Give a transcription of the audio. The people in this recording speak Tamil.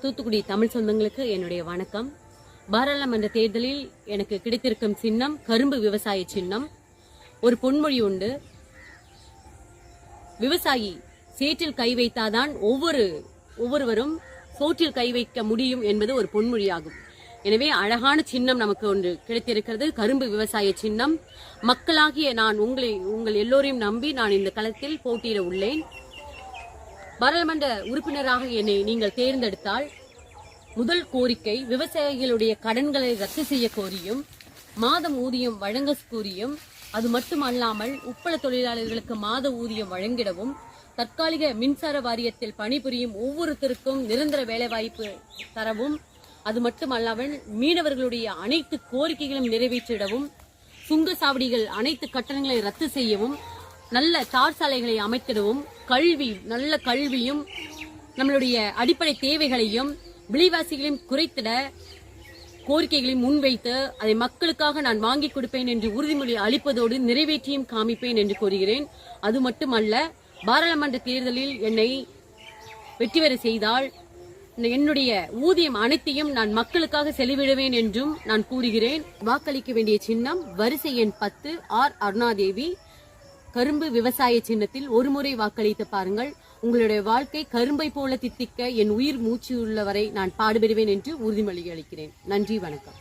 தூத்துக்குடி தமிழ் சொந்தங்களுக்கு என்னுடைய வணக்கம். பாராளுமன்ற தேர்தலில் எனக்கு கிடைத்திருக்கும் சின்னம் கரும்பு விவசாய சின்னம். ஒரு பொன்மொழி உண்டு, விவசாயி சேற்றில் கை வைத்தாதான் ஒவ்வொருவரும் சோற்றில் கை வைக்க முடியும் என்பது ஒரு பொன்மொழியாகும். எனவே அழகான சின்னம் நமக்கு ஒன்று கிடைத்திருக்கிறது, கரும்பு விவசாய சின்னம். மக்களாகிய நான் உங்கள் எல்லோரையும் நம்பி நான் இந்த களத்தில் போட்டியிட உள்ளேன். பாராளுமன்ற உறுப்பினராக என்னை நீங்கள் தேர்ந்தெடுத்தால் முதல் கோரிக்கை விவசாயிகளுடைய கடன்களை ரத்து செய்ய கோரியும், மாதம் ஊதியம் வழங்க கோரியும், அது மட்டுமல்லாமல் உப்பள தொழிலாளர்களுக்கு மாத ஊதியம் வழங்கிடவும், தற்காலிக மின்சார வாரியத்தில் பணிபுரியும் ஒவ்வொருத்தருக்கும் நிரந்தர வேலைவாய்ப்பு தரவும், அது மட்டுமல்லாமல் மீனவர்களுடைய அனைத்து கோரிக்கைகளும் நிறைவேற்றிடவும், சுங்கசாவடிகள் அனைத்து கட்டணங்களை ரத்து செய்யவும், நல்ல தார் சாலைகளை அமைத்திடவும், நல்ல கல்வியும் நம்மளுடைய அடிப்படை தேவைகளையும் விலைவாசிகளையும் குறைத்திட கோரிக்கைகளையும் முன்வைத்து அதை மக்களுக்காக நான் வாங்கி கொடுப்பேன் என்று உறுதிமொழி அளிப்பதோடு நிறைவேற்றியும் காமிப்பேன் என்று கூறுகிறேன். அது மட்டுமல்ல, பாராளுமன்ற தேர்தலில் என்னை வெற்றி பெற செய்தால் என்னுடைய ஊதியம் அனைத்தையும் நான் மக்களுக்காக செலவிடுவேன் என்றும் நான் கூறுகிறேன். வாக்களிக்க வேண்டிய சின்னம் வரிசை எண் 10 ஆர் அருணாதேவி, கரும்பு விவசாய சின்னத்தில் ஒரு முறை வாக்களித்து பாருங்கள். உங்களுடைய வாழ்க்கை கரும்பை போல தித்திக்க என் உயிர் மூச்சு உள்ளவரை நான் பாடுபடுவேன் என்று உறுதிமொழி அளிக்கிறேன். நன்றி, வணக்கம்.